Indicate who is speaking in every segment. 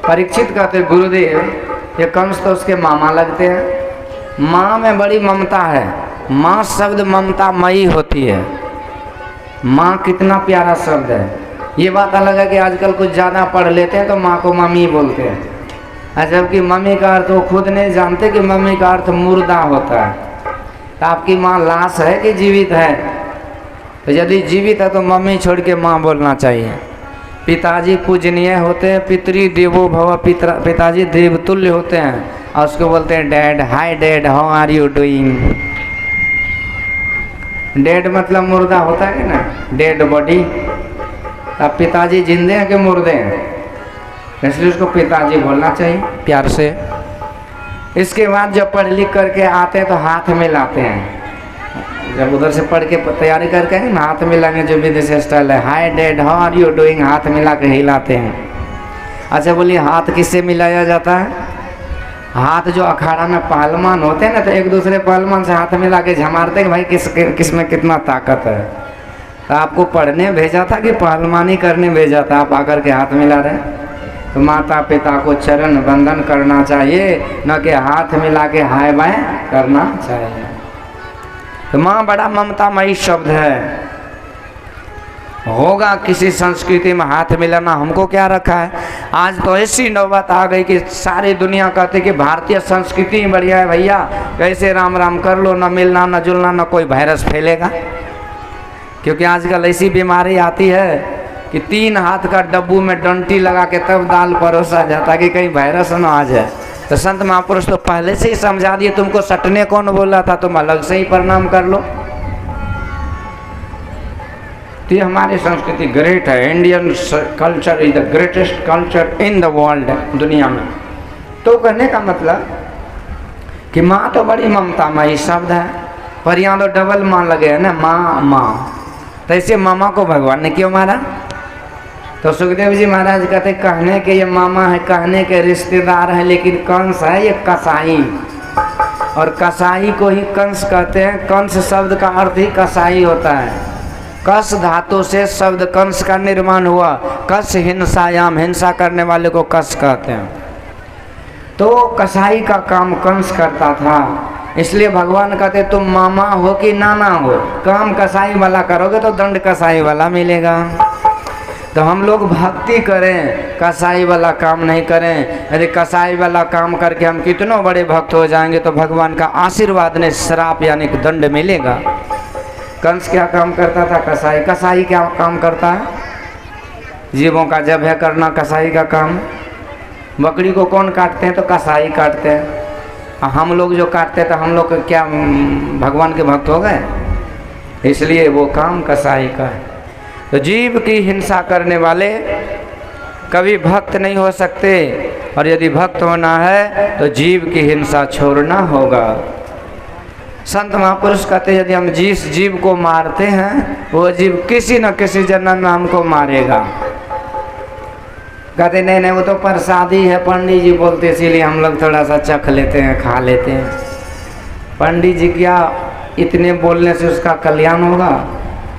Speaker 1: परीक्षित कहते गुरुदेव ये कंस तो उसके मामा लगते हैं, माँ में बड़ी ममता है, माँ शब्द ममता मई होती है, माँ कितना प्यारा शब्द है। ये बात अलग है कि आजकल कुछ ज़्यादा पढ़ लेते हैं तो माँ को मम्मी बोलते हैं, जबकि मम्मी का अर्थ वो खुद नहीं जानते कि मम्मी का अर्थ मुर्दा होता है। तो आपकी माँ लाश है कि जीवित है? तो यदि जीवित है तो मम्मी छोड़ के माँ बोलना चाहिए। पिताजी पूजनीय होते हैं, पितृ देवो भव, पिताजी देवतुल्य होते हैं और उसको बोलते हैं dad. Hi dad, how are you doing. Dead मतलब मुर्दा होता है कि ना, डेड बॉडी। अब पिताजी जिंदे हैं कि मुर्दे हैं, इसलिए उसको पिताजी बोलना चाहिए प्यार से। इसके बाद जब पढ़ लिख करके आते हैं तो हाथ मिलाते हैं, जब उधर से पढ़ के तैयारी करके हैं ना, हाथ मिलाएंगे जो विदेशी स्टाइल है। Hi dad, how are you doing, हाथ मिला के हिलाते हैं। अच्छा बोलिए हाथ किससे मिलाया जाता है? हाथ जो अखाड़ा में पहलवान होते हैं ना, तो एक दूसरे पहलवान से हाथ मिला के झमारते हैं भाई किस में कितना ताकत है। तो आपको पढ़ने भेजा था कि पहलवानी करने भेजा था? आप आकर के हाथ मिला रहे हैं। तो माता पिता को चरण वंदन करना चाहिए, न कि हाथ मिला के हाय बाय करना चाहिए। तो माँ बड़ा ममतामयी शब्द है। होगा किसी संस्कृति में हाथ मिलाना, हमको क्या रखा है। आज तो ऐसी नौबत आ गई कि सारी दुनिया कहते कि भारतीय संस्कृति बढ़िया है भैया, कैसे राम राम कर लो, न मिलना न जुलना, न कोई वायरस फैलेगा। क्योंकि आजकल ऐसी बीमारी आती है कि 3 हाथ का डब्बू में डंटी लगा के तब दाल परोसा जाता कि कहीं वायरस न आ जाए। तो संत महापुरुष तो पहले से ही समझा दिए, तुमको सटने कौन बोला था, तुम अलग से ही प्रणाम कर लो। तो ये हमारी संस्कृति ग्रेट है। Indian culture is the greatest culture in the world, दुनिया में। तो कहने का मतलब कि माँ तो बड़ी ममतामयी शब्द है, पर यहाँ तो डबल माँ लगे है ना, माँ माँ। तो ऐसे मामा को भगवान ने क्यों मारा? तो सुखदेव जी महाराज कहते कहने के ये मामा है, कहने के रिश्तेदार है, लेकिन कंस है ये कसाई, और कसाई को ही कंस कहते हैं। कंस शब्द का अर्थ ही कसाई होता है। कस धातु से शब्द कंस का निर्माण हुआ। कस हिंसायाम, हिंसा करने वाले को कस कहते हैं। तो कसाई का काम कंस करता था, इसलिए भगवान कहते तुम मामा हो कि नाना हो, काम कसाई वाला करोगे तो दंड कसाई वाला मिलेगा। तो हम लोग भक्ति करें, कसाई वाला काम नहीं करें। यदि कसाई वाला काम करके हम कितनों बड़े भक्त हो जाएंगे तो भगवान का आशीर्वाद ने श्राप यानी कि दंड मिलेगा। कंस क्या काम करता था? कसाई। कसाई क्या काम करता है? जीवों का जब्ह करना कसाई का काम। बकरी को कौन काटते हैं? तो कसाई काटते हैं। हम लोग जो काटते हैं तो हम लोग क्या भगवान के भक्त हो गए? इसलिए वो काम कसाई का है। तो जीव की हिंसा करने वाले कभी भक्त नहीं हो सकते, और यदि भक्त होना है तो जीव की हिंसा छोड़ना होगा। संत महापुरुष कहते यदि हम जिस जीव को मारते हैं वो जीव किसी न किसी जन्म में हमको मारेगा। कहते नहीं नहीं वो तो प्रसादी है, पंडित जी बोलते इसीलिए हम लोग थोड़ा सा चख लेते हैं, खा लेते हैं। पंडित जी क्या इतने बोलने से उसका कल्याण होगा?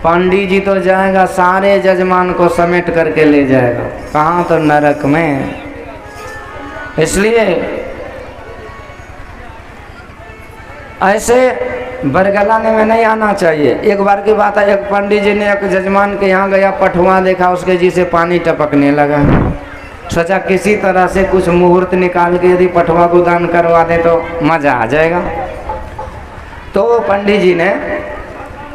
Speaker 1: पंडित जी तो जाएगा सारे जजमान को समेट करके ले जाएगा, कहाँ? तो नरक में। इसलिए ऐसे बरगलाने में नहीं आना चाहिए। एक बार की बात है, एक पंडित जी ने एक जजमान के यहाँ गया, पठुआ देखा, उसके जी से पानी टपकने लगा। सोचा किसी तरह से कुछ मुहूर्त निकाल के यदि पठुआ को दान करवा दे तो मजा आ जाएगा। तो पंडित जी ने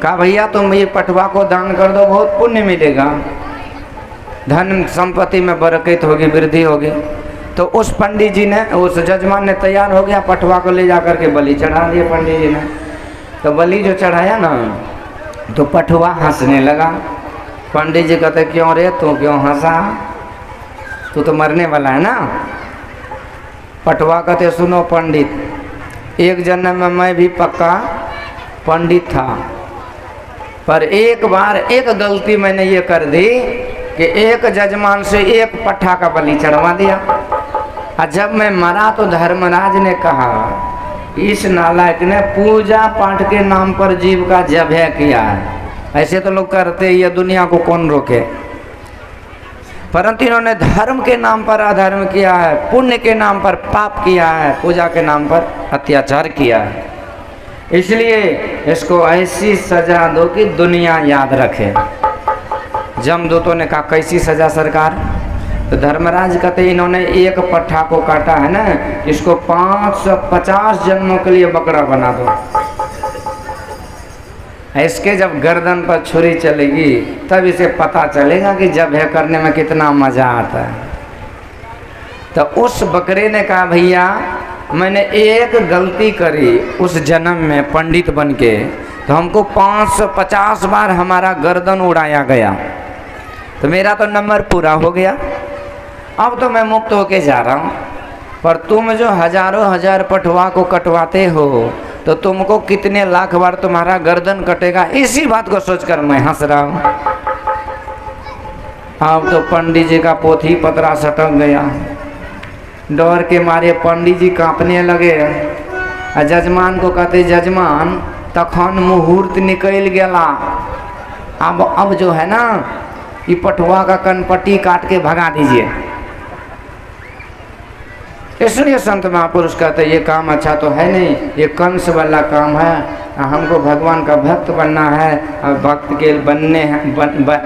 Speaker 1: कहा भैया तुम ये पठुआ को दान कर दो, बहुत पुण्य मिलेगा, धन संपत्ति में बरकत होगी, वृद्धि होगी। तो उस पंडित जी ने, उस जजमान ने तैयार हो गया, पठुआ को ले जा करके बलि चढ़ा दिया पंडित जी ने। तो बलि जो चढ़ाया ना तो पठुआ हंसने लगा। पंडित जी कहते क्यों रे, तू क्यों हंसा, तू तो मरने वाला है ना। पठुआ कहते सुनो पंडित, एक जन्म में मैं भी पक्का पंडित था, पर एक बार एक गलती मैंने ये कर दी कि एक जजमान से एक पट्ठा का बलि चढ़वा दिया। और जब मैं मरा तो धर्मराज ने कहा इस नालायक ने पूजा पाठ के नाम पर जीव का जब्ह किया है। ऐसे तो लोग करते, ये दुनिया को कौन रोके। परंतु इन्होंने धर्म के नाम पर अधर्म किया है, पुण्य के नाम पर पाप किया है, पूजा के नाम पर अत्याचार किया है। इसलिए इसको ऐसी सजा दो कि दुनिया याद रखे। जमदूतों ने कहा कैसी सजा सरकार? तो धर्मराज कहते इन्होंने एक पट्ठा को काटा है ना, इसको 550 जन्मों के लिए बकरा बना दो। इसके जब गर्दन पर छुरी चलेगी तब इसे पता चलेगा कि जब करने में कितना मजा आता है। तो उस बकरे ने कहा भैया मैंने एक गलती करी उस जन्म में पंडित बन के, तो हमको 550 बार हमारा गर्दन उड़ाया गया, तो मेरा तो नंबर पूरा हो गया, अब तो मैं मुक्त होके जा रहा हूँ। पर तुम जो हजारों हजार पटवा को कटवाते हो तो तुमको कितने लाख बार तुम्हारा गर्दन कटेगा, इसी बात को सोचकर मैं हंस रहा हूँ। अब तो पंडित जी का पोथी पतरा सटक गया, डर के मारे पंडित जी कांपने लगे। जजमान को कहते जजमान तखन मुहूर्त निकल गया, अब जो है ना ये पटुआ का कनपट्टी काट के भगा दीजिए। इसलिए संत महापुरुष कहते ये काम अच्छा तो है नहीं, ये कंस वाला काम है, हमको भगवान का भक्त बनना है, और भक्त के बनने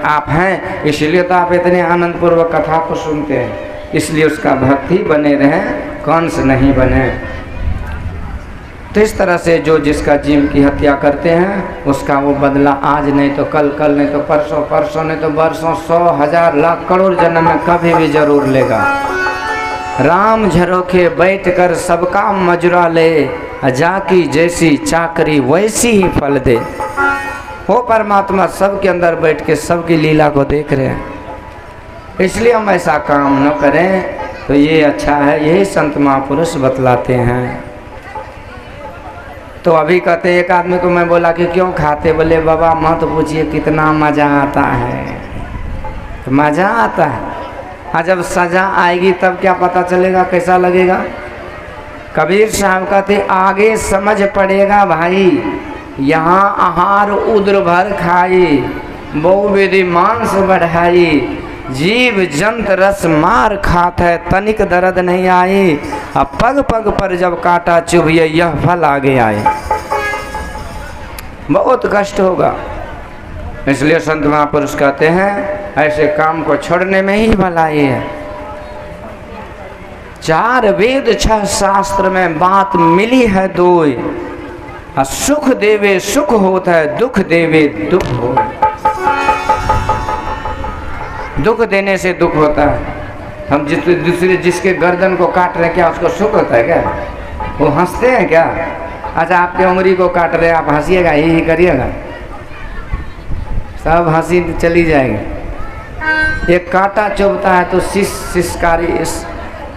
Speaker 1: आप हैं, इसलिए तो आप इतने आनंद पूर्वक कथा को सुनते हैं, इसलिए उसका भक्त ही बने रहें, कंस नहीं बने। तो इस तरह से जो जिसका जीव की हत्या करते हैं उसका वो बदला आज नहीं तो कल, कल नहीं तो परसों, परसों नहीं तो बरसों, 100 1000 लाख करोड़ जन्म में कभी भी जरूर लेगा। राम झरोखे बैठ कर सबका मजुरा ले, जाकी जैसी चाकरी वैसी ही फल दे। वो परमात्मा सबके अंदर बैठ के सबकी लीला को देख रहे हैं, इसलिए हम ऐसा काम न करें तो ये अच्छा है, यही संत महापुरुष बतलाते हैं। तो अभी कहते एक आदमी को मैं बोला कि क्यों खाते, बोले बाबा मत पूछिए कितना मज़ा आता है। तो मज़ा आता है, हाँ जब सजा आएगी तब क्या पता चलेगा कैसा लगेगा। कबीर साहब कहते आगे समझ पड़ेगा भाई, यहाँ आहार उद्र भर खाई, बहुविधि मांस बढ़ाई, जीव जंत रस मार खात है, तनिक दर्द नहीं आई, अब पग पग पर जब काटा चुभिए यह फल आगे आए। बहुत कष्ट होगा, इसलिए संत महापुरुष कहते हैं ऐसे काम को छोड़ने में ही भलाई है। 4 वेद 6 शास्त्र में बात मिली है दोई, सुख देवे सुख होता है, दुख देवे दुख हो। दुख देने से दुख होता है। हम दूसरे जिसके गर्दन को काट रहे हैं क्या उसको सुख होता है क्या? वो हंसते हैं क्या? अच्छा आपके उंगली को काट रहे आप हंसिएगा, ही करिएगा, सब हंसी चली जाएगी। एक कांटा चुभता है तो सिसकारी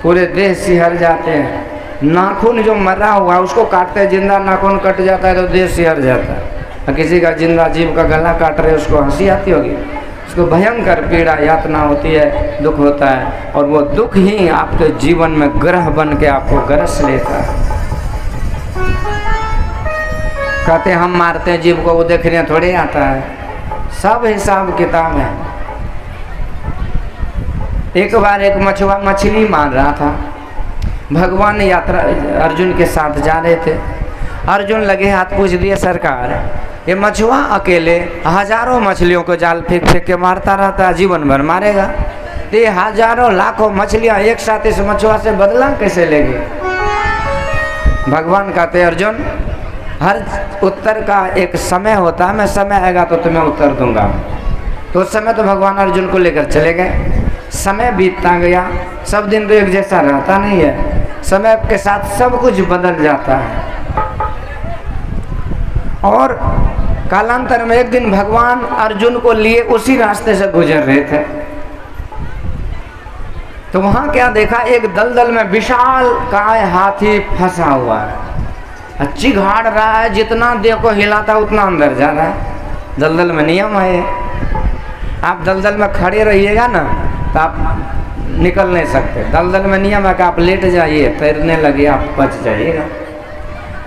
Speaker 1: पूरे देह सिहर जाते हैं। नाखून जो मरा हुआ उसको काटते हैं, जिंदा नाखून कट जाता है तो देह सिहर जाता है। किसी का जिंदा जीव का गला काट रहे उसको हंसी आती होगी, उसको भयंकर पीड़ा यातना होती है, दुख होता है, और वो दुख ही आपके जीवन में ग्रह बन के आपको ग्रस लेता है। कहते हम मारते हैं जीव को, वो देखने थोड़े आता है, सब हिसाब किताब है। एक बार एक मछुआ मछली मार रहा था, भगवान यात्रा अर्जुन के साथ जा रहे थे। अर्जुन लगे हाथ पूछ दिए सरकार ये मछुआ अकेले हजारों मछलियों को जाल फेंक फेंक के मारता रहता है, जीवन भर मारेगा, तो ये हजारों लाखों मछलियां एक साथ इस मछुआ से बदला कैसे लेंगे? भगवान कहते अर्जुन हर उत्तर का एक समय होता है, मैं समय आएगा तो तुम्हें उत्तर दूंगा। तो उस समय तो भगवान अर्जुन को लेकर चले गए। समय बीतता गया, सब दिन तो एक जैसा रहता नहीं है, समय के साथ सब कुछ बदल जाता है। और कालांतर में एक दिन भगवान अर्जुन को लिए उसी रास्ते से गुजर रहे थे, तो वहां क्या देखा, एक दलदल में विशाल काय हाथी फंसा हुआ है, अच्छी घाड़ रहा है, जितना देह को हिलाता उतना अंदर जा रहा है। दलदल में नियम है, आप दलदल में खड़े रहिएगा ना तो आप निकल नहीं सकते। दलदल में नियम है कि आप लेट जाइए, तैरने लगे आप बच जाइएगा।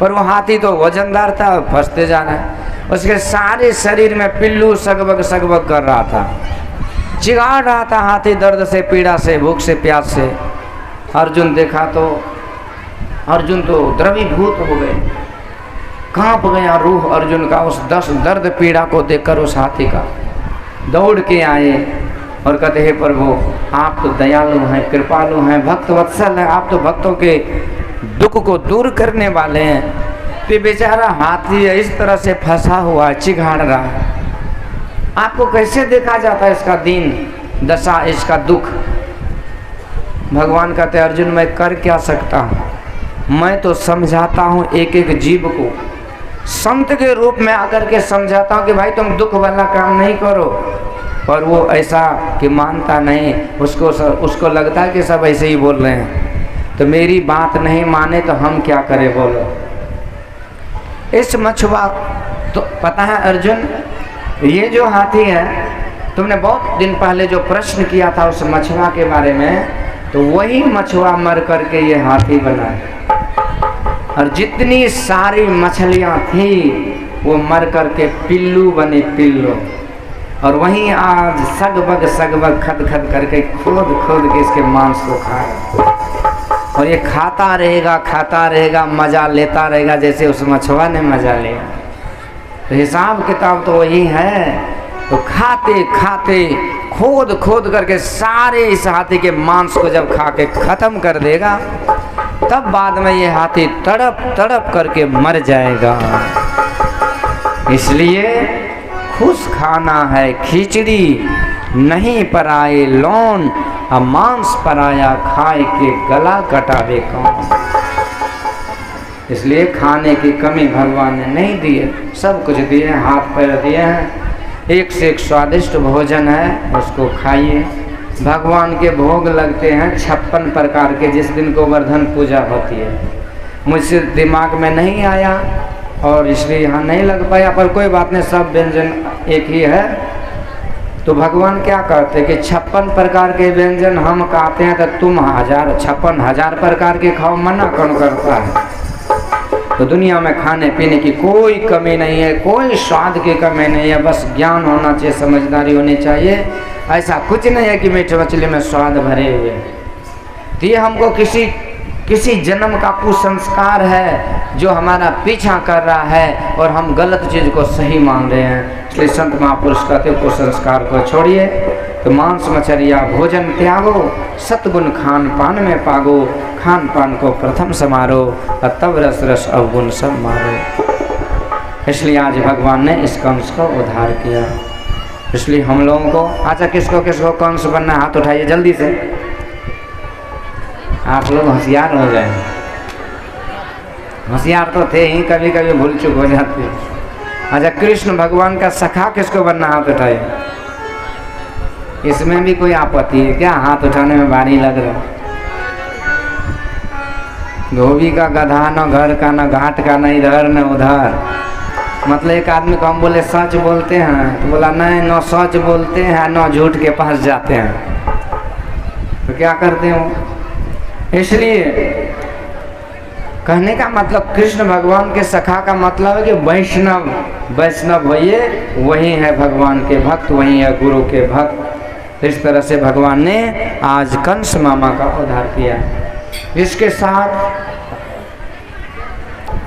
Speaker 1: पर वो हाथी तो वजनदार था, फंसते जा रहा है। उसके सारे शरीर में पिल्लू सगबग सगबग कर रहा था। चिढ़ा रहा था हाथी दर्द से, पीड़ा से, भूख से, प्यास से। अर्जुन देखा तो अर्जुन तो द्रवीभूत हो गए, कांप गया रूह अर्जुन का उस दर्द पीड़ा को देखकर उस हाथी का। दौड़ के आए और कहते हे प्रभु, आप तो दयालु हैं, कृपालु हैं, भक्त वत्सल हैं, आप तो भक्तों के दुख को दूर करने वाले हैं। तो बेचारा हाथी इस तरह से फंसा हुआ, चिघाड़ रहा है, आपको कैसे देखा जाता है इसका दीन दशा, इसका दुख। भगवान कहते अर्जुन, मैं कर क्या सकता हूँ, मैं तो समझाता हूँ एक एक जीव को, संत के रूप में आकर के समझाता हूँ कि भाई तुम दुख वाला काम नहीं करो। पर वो ऐसा कि मानता नहीं, उसको लगता है कि सब ऐसे ही बोल रहे हैं, तो मेरी बात नहीं माने तो हम क्या करें बोलो। इस मछुआ तो पता है अर्जुन, ये जो हाथी है, तुमने बहुत दिन पहले जो प्रश्न किया था उस मछुआ के बारे में, तो वही मछुआ मर करके ये हाथी बना है। और जितनी सारी मछलियां थी वो मर करके पिल्लू बने, पिल्लू। और वहीं आज सगबग खद खद करके खोद के इसके मांस को खाए, और ये खाता रहेगा, मजा लेता रहेगा जैसे उस मछुआ ने मजा लिया। तो हिसाब किताब तो वही है। तो खाते खाते खोद करके सारे इस हाथी के मांस को जब खा के खत्म कर देगा, तब बाद में ये हाथी तड़प करके मर जाएगा। इसलिए खुश खाना है खिचड़ी, नहीं पराए लौन, अब मांस पराया खाए के गला कटावे कौन। इसलिए खाने की कमी भगवान ने नहीं दी है, सब कुछ दिए हैं, हाथ पैर दिए हैं, एक से एक स्वादिष्ट भोजन है, उसको खाइए। भगवान के भोग लगते हैं 56 प्रकार के, जिस दिन गोवर्धन पूजा होती है। मुझसे दिमाग में नहीं आया और इसलिए यहाँ नहीं लग पाया, पर कोई बात नहीं, सब व्यंजन एक ही है। तो भगवान क्या कहते कि 56 प्रकार के व्यंजन हम खाते हैं, तो तुम 56,000 प्रकार के खाओ, मना कौन करता है। तो दुनिया में खाने पीने की कोई कमी नहीं है, कोई स्वाद की कमी नहीं है, बस ज्ञान होना चाहिए, समझदारी होनी चाहिए। ऐसा कुछ नहीं है कि मीठ मछली में स्वाद भरे हुए। तो ये हमको किसी जन्म का कुसंस्कार है जो हमारा पीछा कर रहा है और हम गलत चीज़ को सही मान रहे हैं। इसलिए संत महापुरुष कहते कुसंस्कार को छोड़िए, तो मांस मछलिया भोजन त्यागो, सतगुण खान पान में पागो, खान पान को प्रथम समारो, और तब रस रस अवगुण सब मारो। इसलिए आज भगवान ने इस कंस को उद्धार किया। इसलिए हम लोगों को, अच्छा किसको कंस बनना, हाथ उठाइए जल्दी से, आप लोग होशियार हो जाए। होशियार तो थे ही, कभी कभी भूल चूक हो जाती है। अच्छा कृष्ण भगवान का सखा किसको बनना, हाथ उठाइए। इसमें भी कोई आपत्ति है क्या, हाथ उठाने में भारी लग रहा है। धोबी का गधा, न घर का, न घाट का, न इधर न उधर। मतलब एक आदमी को हम बोले सच बोलते हैं, तो बोला नहीं, न सच बोलते हैं न झूठ के पास जाते हैं। तो क्या करते हो। इसलिए कहने का मतलब कृष्ण भगवान के सखा का मतलब है कि वैष्णव होइए, वही है भगवान के भक्त, वही है गुरु के भक्त। इस तरह से भगवान ने आज कंस मामा का उद्धार किया। इसके साथ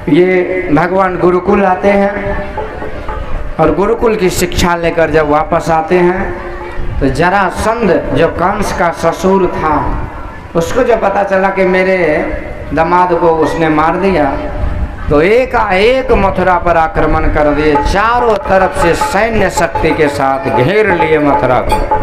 Speaker 1: ये भगवान गुरुकुल आते हैं और गुरुकुल की शिक्षा लेकर जब वापस आते हैं, तो जरासंध जो कंस का ससुर था, उसको जब पता चला कि मेरे दामाद को उसने मार दिया, तो एकाएक मथुरा पर आक्रमण कर दिए, चारों तरफ से सैन्य शक्ति के साथ घेर लिए मथुरा को।